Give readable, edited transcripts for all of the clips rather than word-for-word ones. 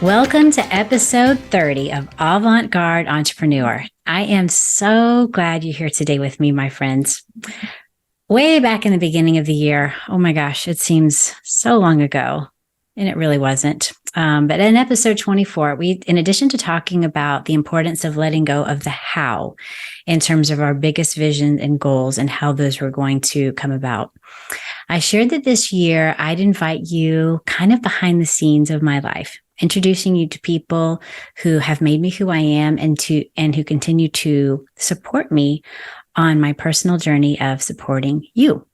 Welcome to episode 30 of Avant-Garde Entrepreneur. I am so glad you're here today with me, my friends. Way back in the beginning of the year, oh my gosh, it seems so long ago, and it really wasn't. But in episode 24, in addition to talking about the importance of letting go of the how in terms of our biggest vision and goals and how those were going to come about, I shared that this year I'd invite you kind of behind the scenes of my life, introducing you to people who have made me who I am and who continue to support me on my personal journey of supporting you.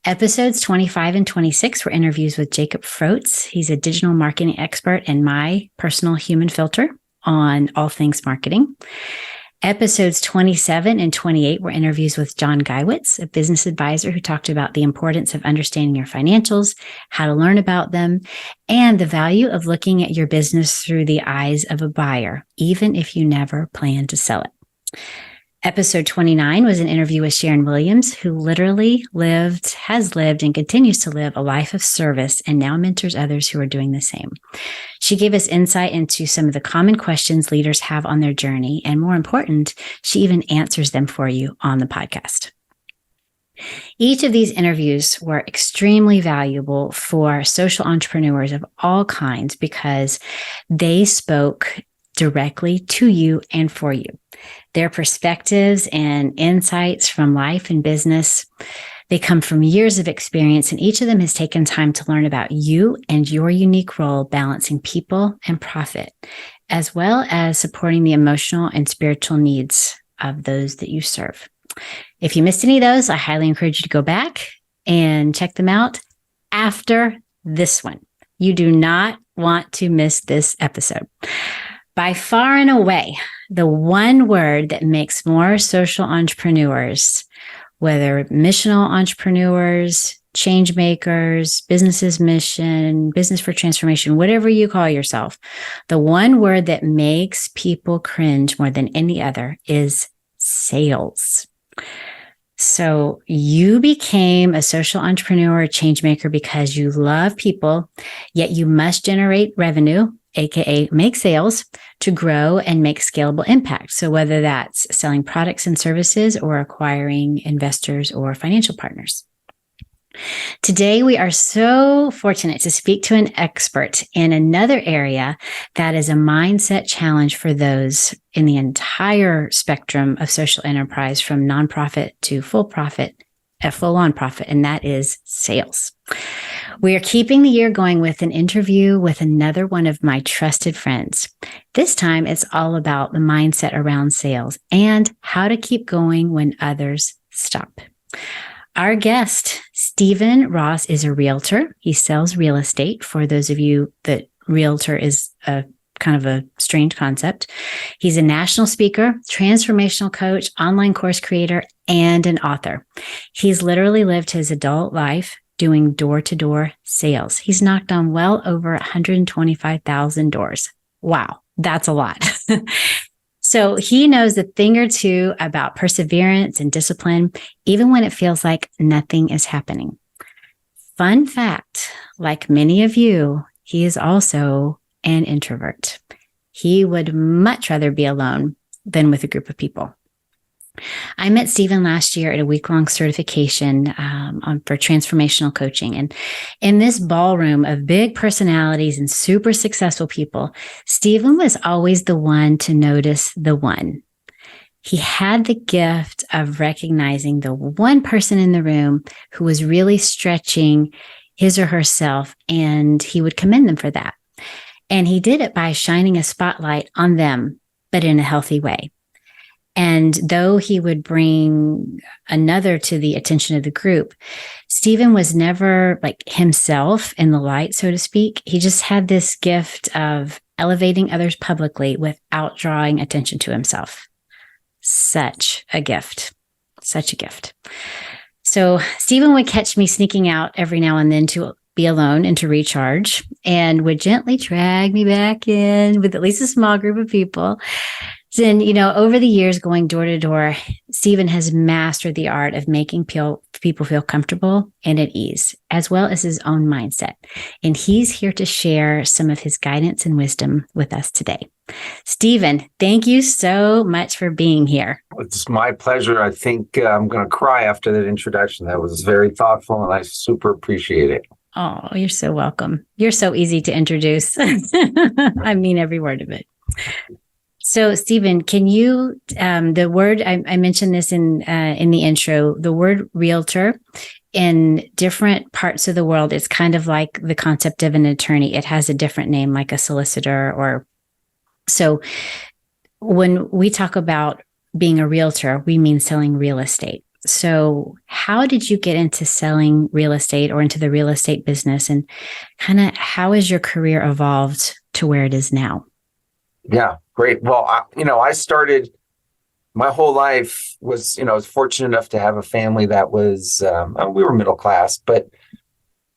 Episodes 25 and 26 were interviews with Jacob Froats. He's a digital marketing expert and my personal human filter on all things marketing. Episodes 27 and 28 were interviews with John Geiwitz, a business advisor who talked about the importance of understanding your financials, how to learn about them, and the value of looking at your business through the eyes of a buyer, even if you never plan to sell it. Episode 29 was an interview with Sharon Williams, who literally has lived, and continues to live a life of service and now mentors others who are doing the same. She gave us insight into some of the common questions leaders have on their journey. And more important, she even answers them for you on the podcast. Each of these interviews were extremely valuable for social entrepreneurs of all kinds because they spoke directly to you and for you. Their perspectives and insights from life and business, they come from years of experience, and each of them has taken time to learn about you and your unique role balancing people and profit, as well as supporting the emotional and spiritual needs of those that you serve. If you missed any of those, I highly encourage you to go back and check them out after this one. You do not want to miss this episode. By far and away, the one word that makes more social entrepreneurs, whether missional entrepreneurs, change makers, business's mission, business for transformation, whatever you call yourself, the one word that makes people cringe more than any other is sales. So you became a social entrepreneur, a change maker because you love people, yet you must generate revenue, aka make sales, to grow and make scalable impact. So whether that's selling products and services or acquiring investors or financial partners. Today, we are so fortunate to speak to an expert in another area that is a mindset challenge for those in the entire spectrum of social enterprise, from nonprofit to full-on profit, and that is sales. We are keeping the year going with an interview with another one of my trusted friends. This time, it's all about the mindset around sales and how to keep going when others stop. Our guest, Stephen Ross, is a realtor. He sells real estate. For those of you that realtor is a kind of a strange concept. He's a national speaker, transformational coach, online course creator, and an author. He's literally lived his adult life doing door-to-door sales. He's knocked on well over 125,000 doors. Wow, that's a lot. So he knows a thing or two about perseverance and discipline, even when it feels like nothing is happening. Fun fact, like many of you, he is also an introvert. He would much rather be alone than with a group of people. I met Stephen last year at a week-long certification for transformational coaching. And in this ballroom of big personalities and super successful people, Stephen was always the one to notice the one. He had the gift of recognizing the one person in the room who was really stretching his or herself, and he would commend them for that. And he did it by shining a spotlight on them, but in a healthy way. And though he would bring another to the attention of the group, Stephen was never like himself in the light, so to speak. He just had this gift of elevating others publicly without drawing attention to himself. Such a gift. Such a gift. So Stephen would catch me sneaking out every now and then to be alone and to recharge, and would gently drag me back in with at least a small group of people Then, over the years going door to door, Stephen has mastered the art of making people feel comfortable and at ease, as well as his own mindset. And he's here to share some of his guidance and wisdom with us today. Stephen, thank you so much for being here. It's my pleasure. I think I'm going to cry after that introduction. That was very thoughtful, and I super appreciate it. Oh, you're so welcome. You're so easy to introduce. I mean every word of it. So, Stephen, can you, the word, I mentioned this in the intro, the word realtor in different parts of the world, it's kind of like the concept of an attorney. It has a different name, like a solicitor or so. When we talk about being a realtor, we mean selling real estate. So how did you get into selling real estate or into the real estate business, and kind of how has your career evolved to where it is now? Yeah, great. Well, I started my whole life was, I was fortunate enough to have a family that was, we were middle class, but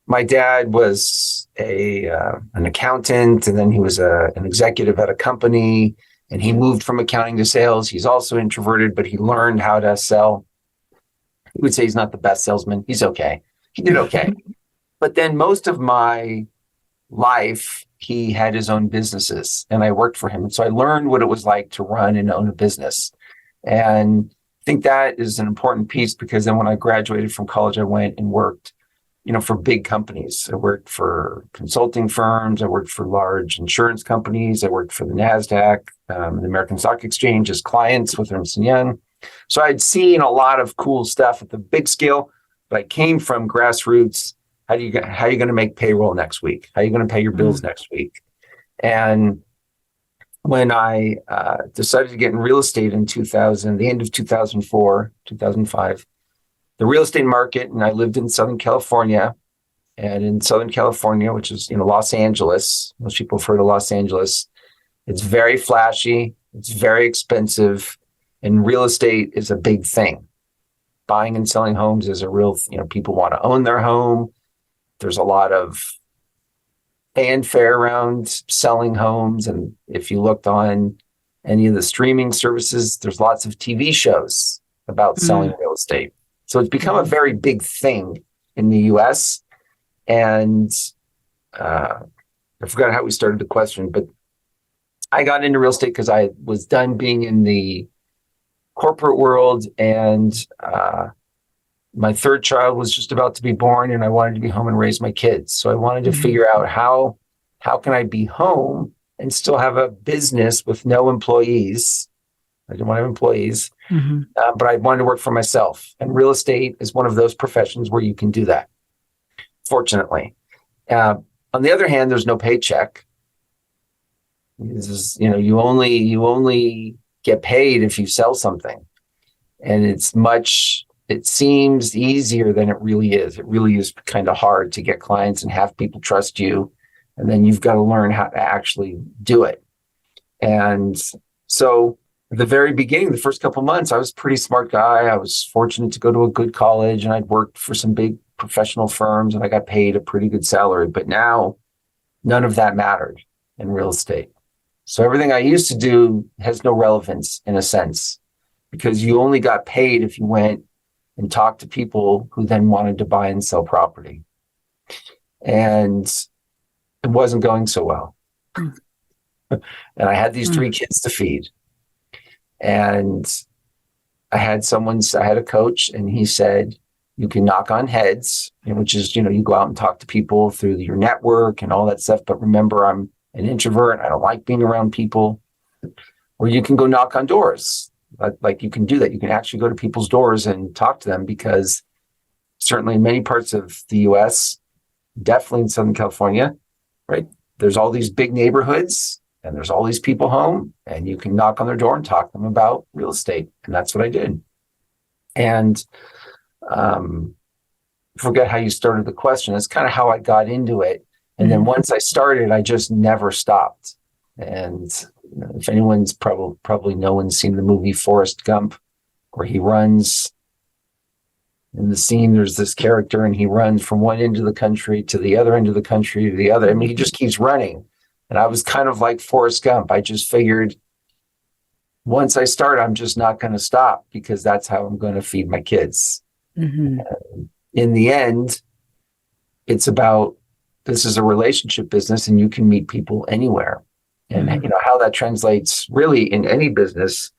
my dad was an accountant, and then he was an executive at a company, and he moved from accounting to sales. He's also introverted, but he learned how to sell. He would say he's not the best salesman. He's okay. He did okay. But then most of my life, he had his own businesses, and I worked for him. So I learned what it was like to run and own a business. And I think that is an important piece, because then when I graduated from college, I went and worked, for big companies. I worked for consulting firms. I worked for large insurance companies. I worked for the NASDAQ, the American Stock Exchange as clients with Ernst & Young. So I'd seen a lot of cool stuff at the big scale, but I came from grassroots. How are you going to make payroll next week? How are you going to pay your bills next week? And when I decided to get in real estate in the end of 2004, 2005, the real estate market, and I lived in Southern California, and in Southern California, which is, Los Angeles, most people have heard of Los Angeles, it's very flashy, it's very expensive, and real estate is a big thing. Buying and selling homes is a real, people want to own their home. There's a lot of fanfare around selling homes. And if you looked on any of the streaming services, there's lots of TV shows about selling real estate. So it's become a very big thing in the US. And I forgot how we started the question, but I got into real estate because I was done being in the corporate world, and my third child was just about to be born, and I wanted to be home and raise my kids. So I wanted to figure out how can I be home and still have a business with no employees. I didn't want to have employees, but I wanted to work for myself. And real estate is one of those professions where you can do that, fortunately. On the other hand, there's no paycheck. This is, you only get paid if you sell something. And it seems easier than it really is. It really is kind of hard to get clients and have people trust you. And then you've got to learn how to actually do it. And so at the very beginning, the first couple of months, I was a pretty smart guy. I was fortunate to go to a good college, and I'd worked for some big professional firms, and I got paid a pretty good salary. But now none of that mattered in real estate. So everything I used to do has no relevance in a sense, because you only got paid if you went and talked to people who then wanted to buy and sell property. And it wasn't going so well. And I had these 3 kids to feed. And I had a coach, and he said, you can knock on heads, which is, you go out and talk to people through your network and all that stuff. But remember, I'm an introvert. I don't like being around people. Or you can go knock on doors. Like you can do that. You can actually go to people's doors and talk to them, because certainly in many parts of the US, definitely in Southern California, right? There's all these big neighborhoods, and there's all these people home, and you can knock on their door and talk to them about real estate. And that's what I did. And forget how you started the question. That's kind of how I got into it. And then once I started, I just never stopped. And if anyone's probably no one's seen the movie Forrest Gump, where he runs in the scene, there's this character, and he runs from one end of the country to the other end of the country to the other. I mean, he just keeps running. And I was kind of like Forrest Gump. I just figured once I start, I'm just not going to stop because that's how I'm going to feed my kids. Mm-hmm. In the end, it's about, this is a relationship business and you can meet people anywhere. And Mm-hmm. how that translates really in any business,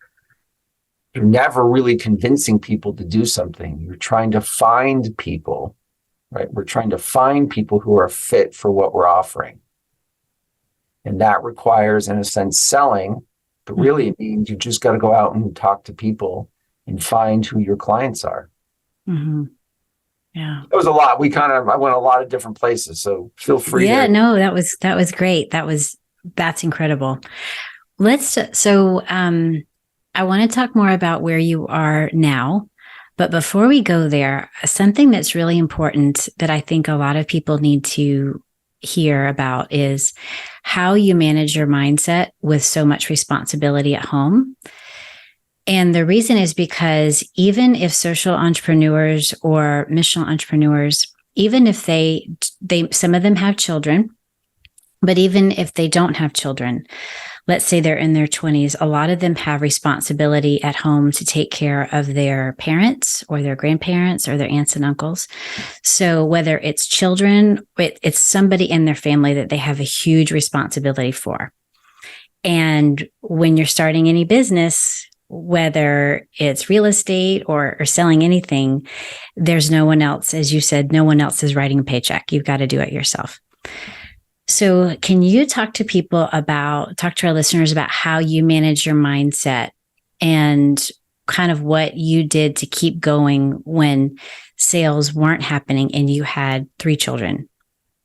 you're never really convincing people to do something. You're trying to find people, right? We're trying to find people who are fit for what we're offering. And that requires, in a sense, selling, but really it means you just got to go out and talk to people and find who your clients are. Mm-hmm. Yeah. It was a lot. I went a lot of different places. So feel free Yeah, to. no, that was great. That's incredible. I want to talk more about where you are now. But before we go there, something that's really important that I think a lot of people need to hear about is how you manage your mindset with so much responsibility at home. And the reason is because even if social entrepreneurs or missional entrepreneurs, even if they some of them have children, but even if they don't have children, let's say they're in their 20s, a lot of them have responsibility at home to take care of their parents or their grandparents or their aunts and uncles. So whether it's children, it's somebody in their family that they have a huge responsibility for. And when you're starting any business, whether it's real estate or selling anything, there's no one else, as you said, no one else is writing a paycheck. You've got to do it yourself. So can you talk to our listeners about how you manage your mindset and kind of what you did to keep going when sales weren't happening and you had 3 children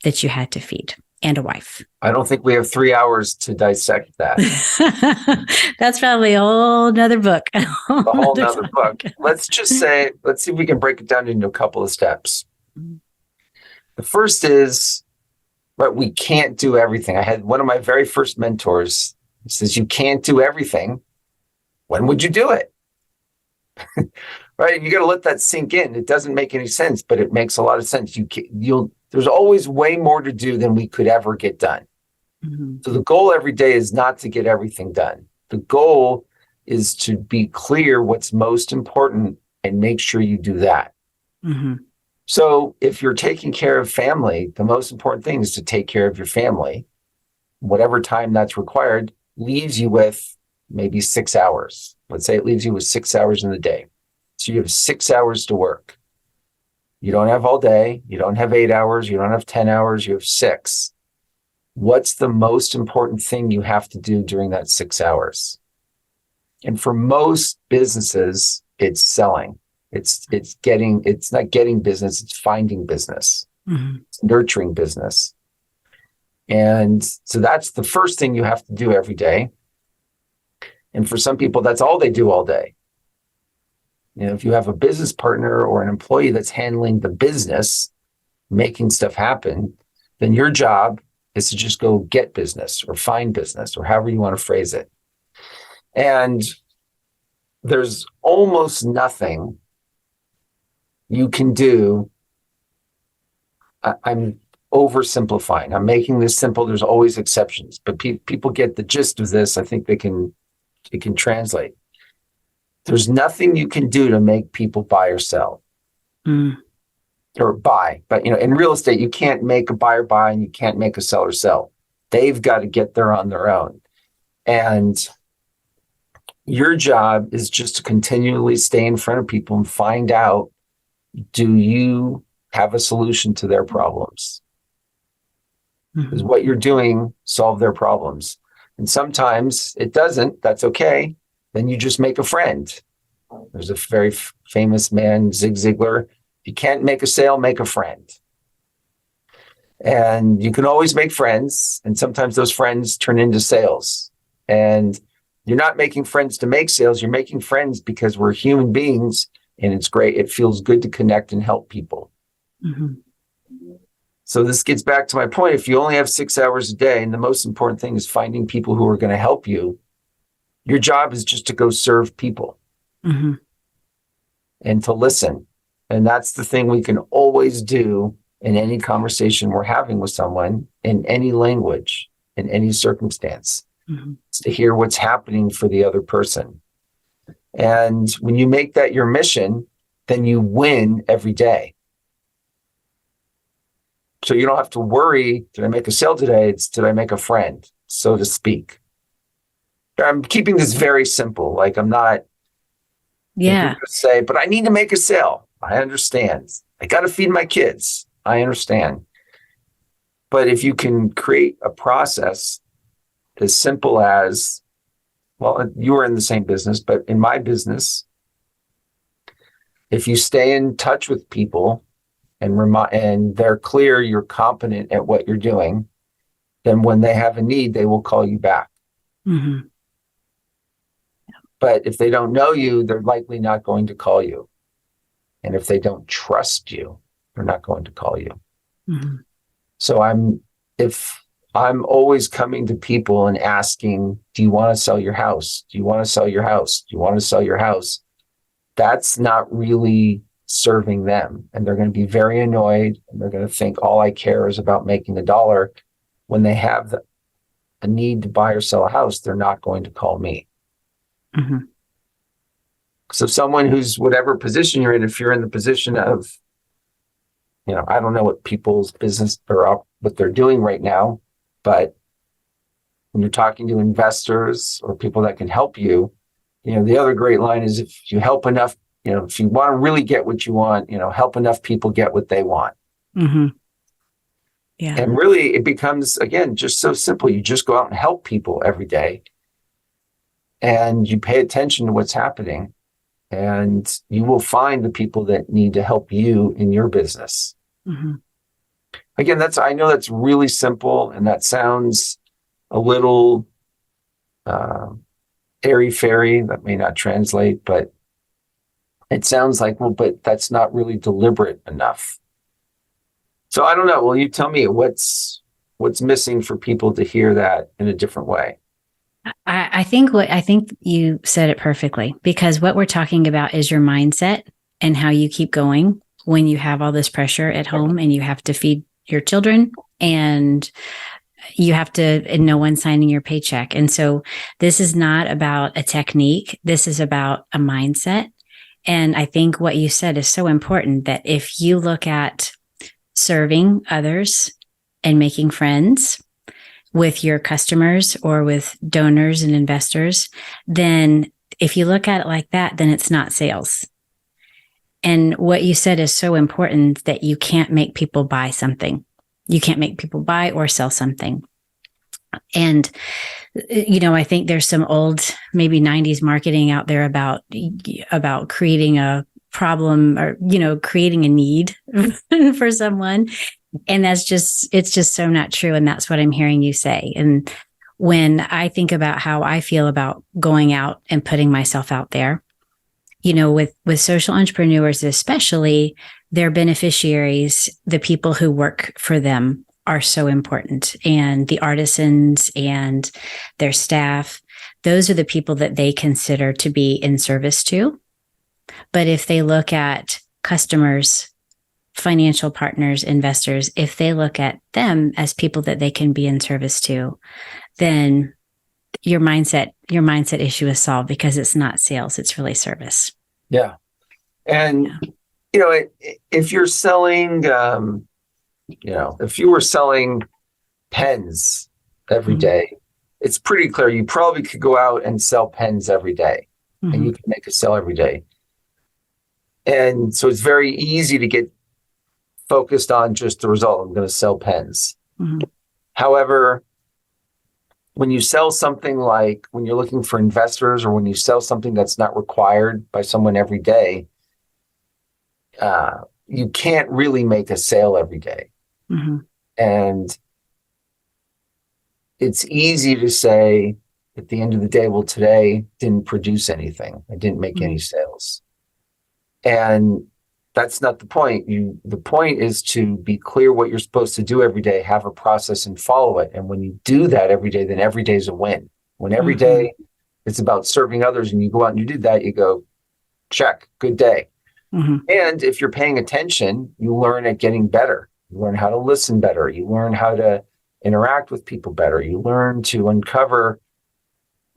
that you had to feed and a wife? I don't think we have 3 hours to dissect that. That's probably a whole nother book. A whole nother book. Let's see if we can break it down into a couple of steps. The first is, right, we can't do everything. I had one of my very first mentors who says, you can't do everything. When would you do it? Right? You got to let that sink in. It doesn't make any sense, but it makes a lot of sense. There's always way more to do than we could ever get done. Mm-hmm. So the goal every day is not to get everything done. The goal is to be clear what's most important and make sure you do that. Mm-hmm. So if you're taking care of family, the most important thing is to take care of your family. Whatever time that's required leaves you with maybe 6 hours. Let's say it leaves you with 6 hours in the day. So you have 6 hours to work. You don't have all day. You don't have 8 hours. You don't have 10 hours. You have 6. What's the most important thing you have to do during that 6 hours? And for most businesses, it's selling. It's not getting business, it's finding business. Mm-hmm. It's nurturing business. And so that's the first thing you have to do every day. And for some people, that's all they do all day. If you have a business partner or an employee that's handling the business, making stuff happen, then your job is to just go get business or find business or however you want to phrase it. And there's almost nothing you can do. I'm oversimplifying. I'm making this simple. There's always exceptions, but people get the gist of this. I think it can translate. There's nothing you can do to make people buy or sell. Or buy. But in real estate, you can't make a buyer buy and you can't make a seller sell. They've got to get there on their own. And your job is just to continually stay in front of people and find out, do you have a solution to their problems? Is what you're doing solve their problems? And sometimes it doesn't. That's okay. Then you just make a friend. There's a very famous man, Zig Ziglar. If you can't make a sale, make a friend. And you can always make friends. And sometimes those friends turn into sales. And you're not making friends to make sales. You're making friends because we're human beings. And it's great. It feels good to connect and help people. Mm-hmm. So this gets back to my point. If you only have 6 hours a day, and the most important thing is finding people who are going to help you, your job is just to go serve people. Mm-hmm. And to listen. And that's the thing we can always do in any conversation we're having with someone, in any language, in any circumstance. It's to hear what's happening for the other person. And when you make that your mission, then you win every day. So you don't have to worry, did I make a sale today? It's, did I make a friend, so to speak? I'm keeping this very simple. Like, I'm not say, but I need to make a sale. I understand. I got to feed my kids. I understand. But if you can create a process as simple as, well, you were in the same business, but in my business, if you stay in touch with people and they're clear you're competent at what you're doing, then when they have a need, they will call you back. Mm-hmm. But if they don't know you, they're likely not going to call you. And if they don't trust you, they're not going to call you. Mm-hmm. So if I'm always coming to people and asking, do you want to sell your house? Do you want to sell your house? Do you want to sell your house? That's not really serving them. And they're going to be very annoyed. And they're going to think all I care is about making a dollar. When they have a need to buy or sell a house, they're not going to call me. Mm-hmm. So someone who's whatever position you're in, if you're in the position of, I don't know what people's business or what they're doing right now, but when you're talking to investors or people that can help you, the other great line is, if you help enough, if you want to really get what you want, help enough people get what they want. Mm-hmm. Yeah. And really it becomes, again, just so simple. You just go out and help people every day and you pay attention to what's happening, and you will find the people that need to help you in your business. Mm-hmm. Again, I know that's really simple, and that sounds a little airy-fairy. That may not translate, but it sounds like, well, but that's not really deliberate enough. So I don't know. Well, you tell me what's missing for people to hear that in a different way. I think you said it perfectly, because what we're talking about is your mindset and how you keep going when you have all this pressure at home and you have to feed your children and no one's signing your paycheck. And so this is not about a technique. This is about a mindset. And I think what you said is so important, that if you look at serving others and making friends with your customers or with donors and investors, then if you look at it like that, then it's not sales. And what you said is so important, that you can't make people buy something. You can't make people buy or sell something. And, I think there's some old, maybe 90s marketing out there about creating a problem or, creating a need for someone. And it's just so not true. And that's what I'm hearing you say. And when I think about how I feel about going out and putting myself out there, with social entrepreneurs, especially, their beneficiaries, the people who work for them, are so important. And the artisans and their staff, those are the people that they consider to be in service to. But if they look at customers, financial partners, investors, if they look at them as people that they can be in service to, then your mindset issue is solved, because it's not sales, it's really service. Yeah. And, if you're selling, if you were selling pens every day, it's pretty clear you probably could go out and sell pens every day, and you can make a sale every day. And so it's very easy to get focused on just the result. I'm going to sell pens. However, when you sell something, like when you're looking for investors, or when you sell something that's not required by someone every day, you can't really make a sale every day. And it's easy to say at the end of the day, well, today didn't produce anything. I didn't make any sales. And that's not the point. The point is to be clear what you're supposed to do every day, have a process and follow it. And when you do that every day, then every day is a win. When every day it's about serving others and you go out and you do that, you go, check, good day. And if you're paying attention, you learn at getting better. You learn how to listen better. You learn how to interact with people better. You learn to uncover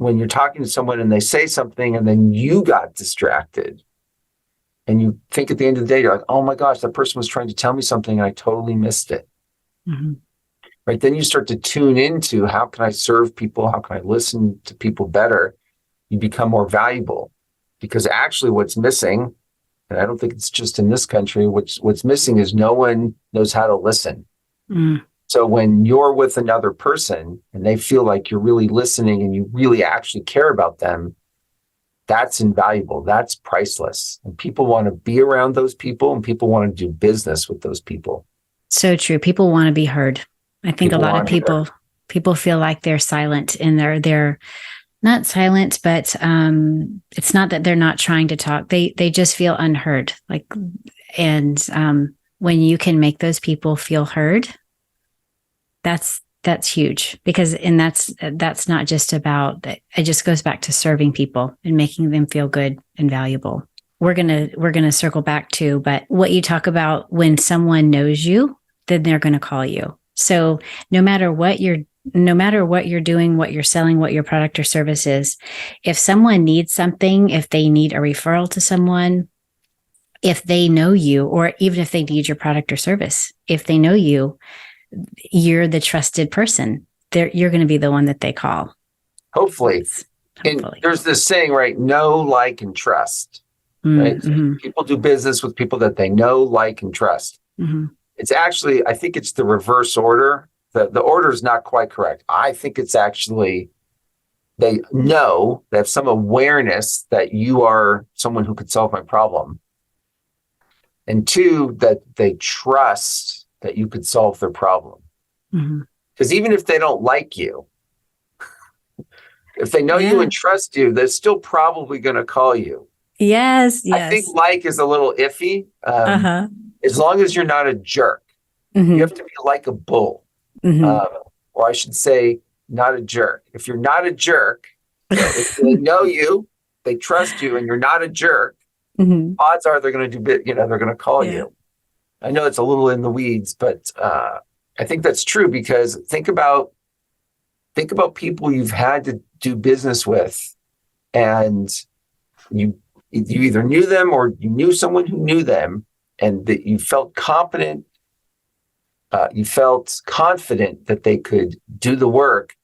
when you're talking to someone and they say something and then you got distracted and you think at the end of the day, you're like, oh my gosh, that person was trying to tell me something and I totally missed it. Mm-hmm. Right. Then you start to tune into how can I serve people? How can I listen to people better? You become more valuable because actually what's missing, and I don't think it's just in this country, what's missing is no one knows how to listen. Mm. So when you're with another person and they feel like you're really listening and you really actually care about them, that's invaluable. That's priceless. And people want to be around those people and people want to do business with those people. So true. People want to be heard. I think People a lot of want to be heard. people feel like they're silent and they're not silent, but it's not that they're not trying to talk. They just feel unheard. When you can make those people feel heard, that's huge because that's not just about it. Just goes back to serving people and making them feel good and valuable. We're gonna circle back to, but what you talk about when someone knows you, then they're going to call you. So no matter what you're doing, what you're selling, what your product or service is, if someone needs something, if they need a referral to someone, if they know you, or even if they need your product or service, if they know you, you're the trusted person. You're going to be the one that they call. Hopefully. And there's this saying, right? Know, like, and trust. Right? Mm-hmm. People do business with people that they know, like, and trust. Mm-hmm. It's actually, I think it's the reverse order. The order is not quite correct. I think it's actually they know, they have some awareness that you are someone who could solve my problem. And two, that they trust that you could solve their problem. Because even if they don't like you, if they know you and trust you, they're still probably going to call you. Yes. I think like is a little iffy. As long as you're not a jerk. You have to be like a bull. Or I should say, not a jerk. If you're not a jerk, if they know you, they trust you, and you're not a jerk, odds are they're going to they're going to call you. I know it's a little in the weeds, but I think that's true because think about people you've had to do business with, and you either knew them or you knew someone who knew them, and that you felt confident. You felt confident that they could do the work.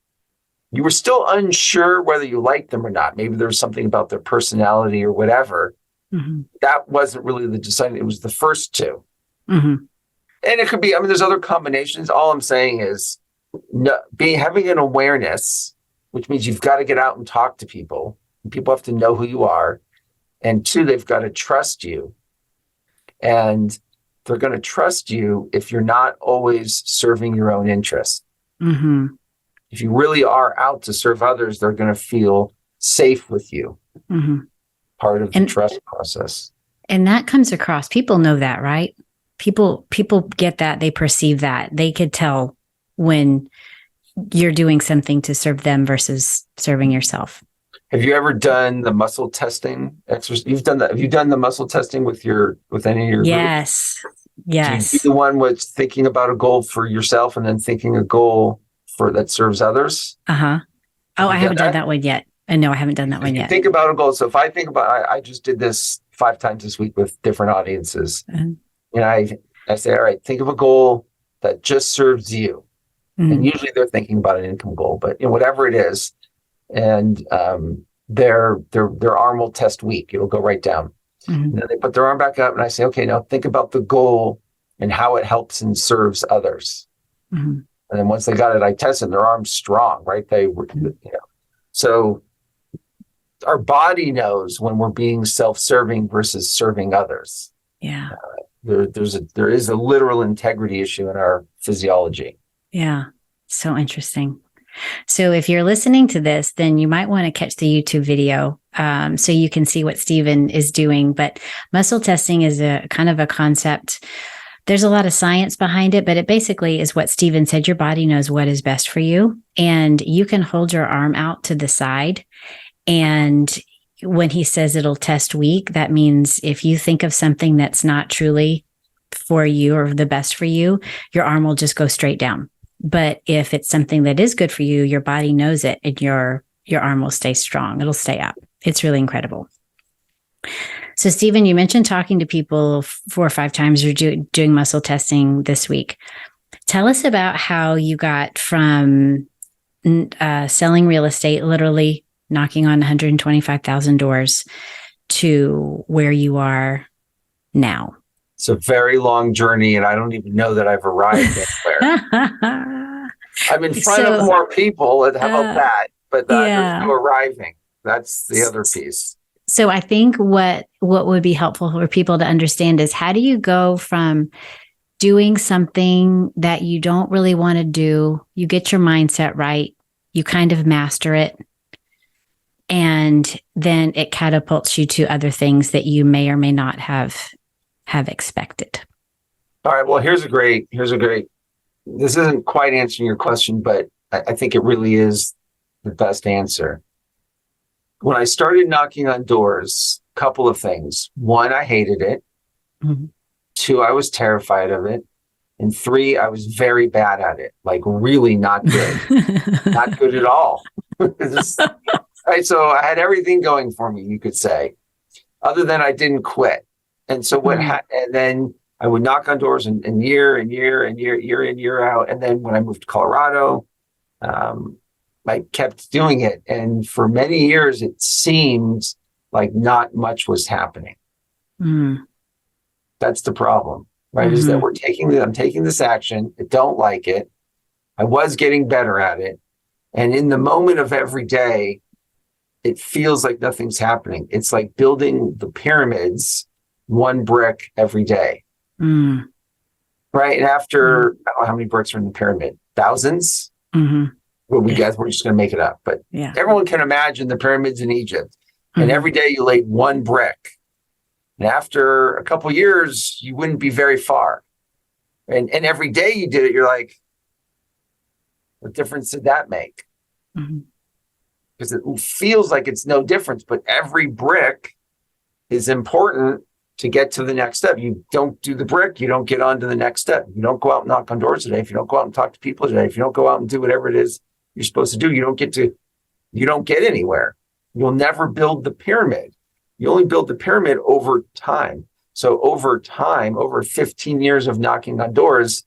You were still unsure whether you liked them or not. Maybe there was something about their personality or whatever. That wasn't really the deciding. It was the first two. And it could be, there's other combinations. All I'm saying is having an awareness, which means you've got to get out and talk to people. And people have to know who you are. And two, they've got to trust you. And they're going to trust you if you're not always serving your own interests. If you really are out to serve others, they're going to feel safe with you. Part of the trust process. And that comes across. People know that, right? People get that. They perceive that. They could tell when you're doing something to serve them versus serving yourself. Have you ever done the muscle testing exercise? You've done that. Have you done the muscle testing with any of your Yes. group? Yes. Do you do the one with thinking about a goal for yourself and then thinking a goal that serves others? Oh, I haven't done that one yet. No, I haven't done that one yet. Think about a goal. So if I think about, I just did this 5 times this week with different audiences. And I say, all right, think of a goal that just serves you. And usually they're thinking about an income goal, but whatever it is. And their arm will test weak. It'll go right down. And then they put their arm back up and I say, okay, now think about the goal and how it helps and serves others. And then once they got it, I tested their arm's strong, right? They were, So our body knows when we're being self-serving versus serving others. Yeah. There is a literal integrity issue in our physiology. Yeah. So interesting. So if you're listening to this, then you might want to catch the YouTube video so you can see what Stephen is doing. But muscle testing is a kind of a concept. There's a lot of science behind it, but it basically is what Stephen said. Your body knows what is best for you. And you can hold your arm out to the side. And when he says it'll test weak, that means if you think of something that's not truly for you or the best for you, your arm will just go straight down. But if it's something that is good for you, your body knows it and your arm will stay strong. It'll stay up. It's really incredible. So, Stephen, you mentioned talking to people 4 or 5 times. You're doing muscle testing this week. Tell us about how you got from selling real estate, literally knocking on 125,000 doors, to where you are now. It's a very long journey, and I don't even know that I've arrived anywhere. I'm in front of more people. How about that? But there's no arriving. That's the other piece. So I think what would be helpful for people to understand is, how do you go from doing something that you don't really want to do, you get your mindset right, you kind of master it, and then it catapults you to other things that you may or may not have expected. All right. Well, here's a great, this isn't quite answering your question, but I think it really is the best answer. When I started knocking on doors, a couple of things. 1, I hated it. Mm-hmm. 2, I was terrified of it. And 3, I was very bad at it, like really not good, not good at all. Right. So I had everything going for me, you could say, other than I didn't quit. And so and then I would knock on doors and year in, year out. And then when I moved to Colorado, I kept doing it. And for many years, it seemed like not much was happening. Mm. That's the problem, right? Mm-hmm. Is that I'm taking this action. I don't like it. I was getting better at it. And in the moment of every day, it feels like nothing's happening. It's like building the pyramids 1 brick every day. Mm. Right. And after, I don't know how many bricks are in the pyramid, thousands. Mm-hmm. Well, we're just going to make it up. But everyone can imagine the pyramids in Egypt. Mm-hmm. And every day you laid 1 brick. And after a couple of years, you wouldn't be very far. And every day you did it, you're like, what difference did that make? Mm-hmm. Because it feels like it's no difference, but every brick is important to get to the next step. You don't do the brick, you don't get on to the next step. You don't go out and knock on doors today. If you don't go out and talk to people today, if you don't go out and do whatever it is you're supposed to do, you don't get anywhere. You'll never build the pyramid. You only build the pyramid over time. So over time, over 15 years of knocking on doors,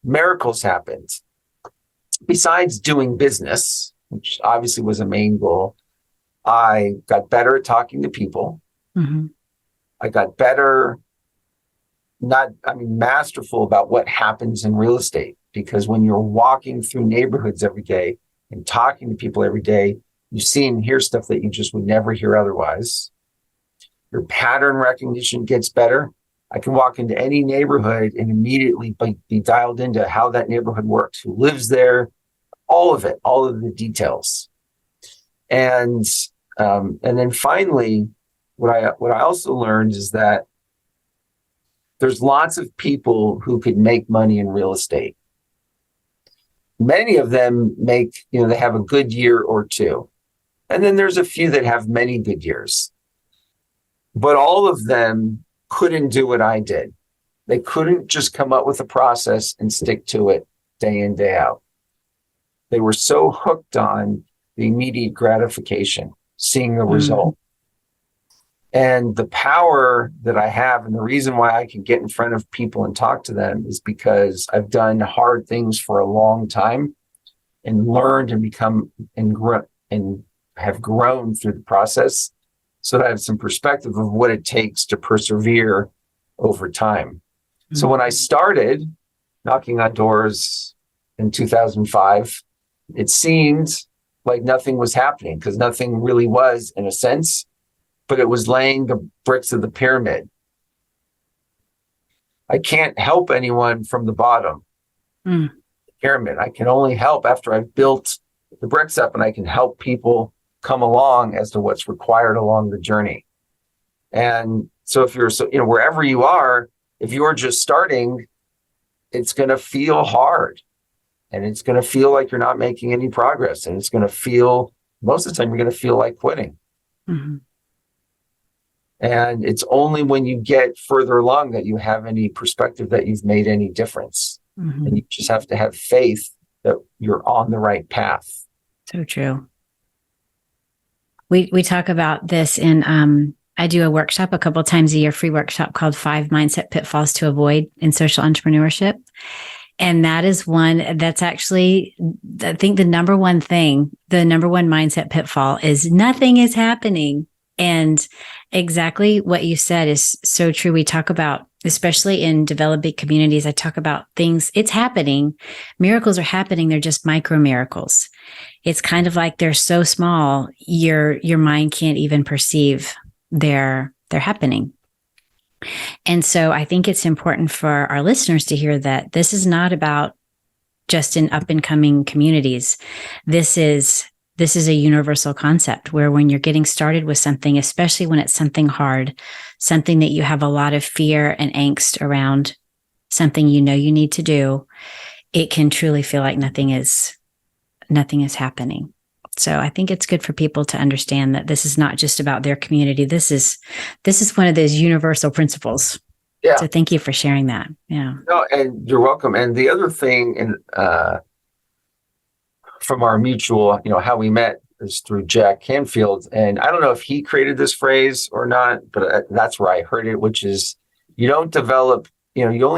miracles happened. Besides doing business, which obviously was a main goal, I got better at talking to people. Mm-hmm. I got better, masterful about what happens in real estate. Because when you're walking through neighborhoods every day and talking to people every day, you see and hear stuff that you just would never hear otherwise. Your pattern recognition gets better. I can walk into any neighborhood and immediately be dialed into how that neighborhood works, who lives there, all of it, all of the details. And then finally, what I also learned is that there's lots of people who could make money in real estate. Many of them they have a good year or two. And then there's a few that have many good years. But all of them couldn't do what I did. They couldn't just come up with a process and stick to it day in, day out. They were so hooked on the immediate gratification, seeing the result. And the power that I have, and the reason why I can get in front of people and talk to them, is because I've done hard things for a long time and learned and become and have grown through the process, so that I have some perspective of what it takes to persevere over time. Mm-hmm. So when I started knocking on doors in 2005, it seemed like nothing was happening, because nothing really was, in a sense, but it was laying the bricks of the pyramid. I can't help anyone from the bottom pyramid. I can only help after I've built the bricks up, and I can help people come along as to what's required along the journey. And so if you're, wherever you are, if you're just starting, it's going to feel hard, and it's going to feel like you're not making any progress. And it's going to feel, most of the time, you're going to feel like quitting. Mm-hmm. And it's only when you get further along that you have any perspective that you've made any difference. Mm-hmm. And you just have to have faith that you're on the right path. So true. We talk about this in, I do a workshop a couple of times a year, free workshop called 5 Mindset Pitfalls to Avoid in Social Entrepreneurship. And that is one that's actually, I think the number one mindset pitfall is nothing is happening. And exactly what you said is so true. We talk about, especially in developing communities, I talk about things, it's happening. Miracles are happening. They're just micro miracles. It's kind of like they're so small, your mind can't even perceive they're happening. And so I think it's important for our listeners to hear that this is not about just in up and coming communities. This is a universal concept where when you're getting started with something, especially when it's something hard, something that you have a lot of fear and angst around, something you know you need to do, it can truly feel like nothing is happening. So I think it's good for people to understand that this is not just about their community. This is one of those universal principles. Yeah. So thank you for sharing that. Yeah. No, and you're welcome. And the other thing, from our mutual, how we met is through Jack Canfield. And I don't know if he created this phrase or not, but that's where I heard it, which is you only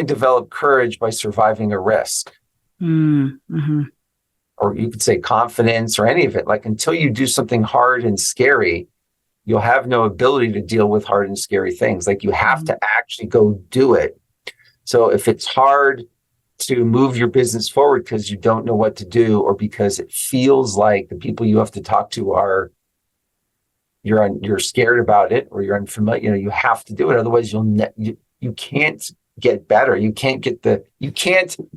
develop courage by surviving a risk. Mm-hmm. Or you could say confidence or any of it. Like until you do something hard and scary, you'll have no ability to deal with hard and scary things. Like you have to actually go do it. So if it's hard to move your business forward because you don't know what to do, or because it feels like the people you have to talk to you're scared about it, or you're unfamiliar, you have to do it. Otherwise you can't get better. You can't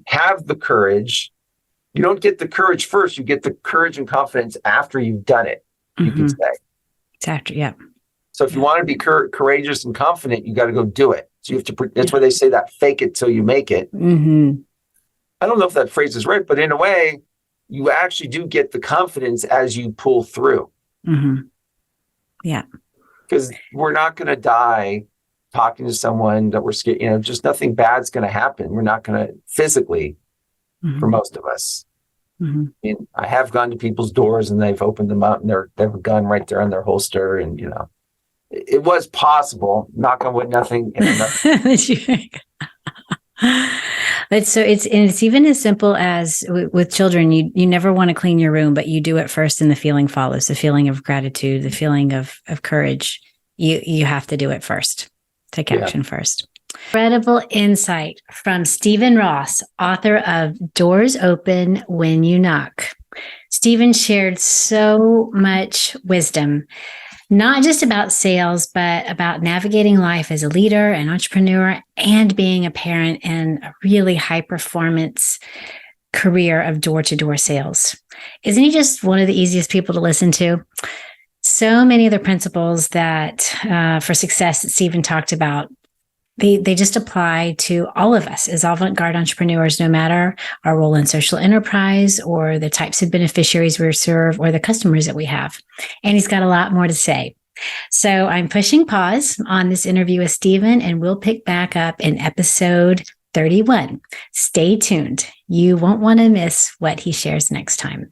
have the courage. You don't get the courage first. You get the courage and confidence after you've done it, you could say. It's after, yeah. So if you want to be courageous and confident, you got to go do it. So you have to, that's why they say that fake it till you make it. Mm-hmm. I don't know if that phrase is right, but in a way, you actually do get the confidence as you pull through. Mm-hmm. Yeah. Because we're not going to die talking to someone that we're scared, just nothing bad's going to happen. We're not going to physically, for most of us. Mm-hmm. I mean, I have gone to people's doors and they've opened them up and they have a gun right there in their holster. And, it was possible. Knock on wood, nothing. It's even as simple as with children, you never want to clean your room, but you do it first and the feeling follows, the feeling of gratitude, the feeling of courage. You have to do it first. Take action first. Incredible insight from Stephen Ross, author of Doors Open When You Knock. Stephen shared so much wisdom, not just about sales, but about navigating life as a leader, an entrepreneur, and being a parent in a really high performance career of door-to-door sales. Isn't he just one of the easiest people to listen to? So many of the principles that for success that Stephen talked about, they just apply to all of us as avant-garde entrepreneurs, no matter our role in social enterprise or the types of beneficiaries we serve or the customers that we have. And he's got a lot more to say. So I'm pushing pause on this interview with Stephen, and we'll pick back up in episode 31. Stay tuned. You won't want to miss what he shares next time.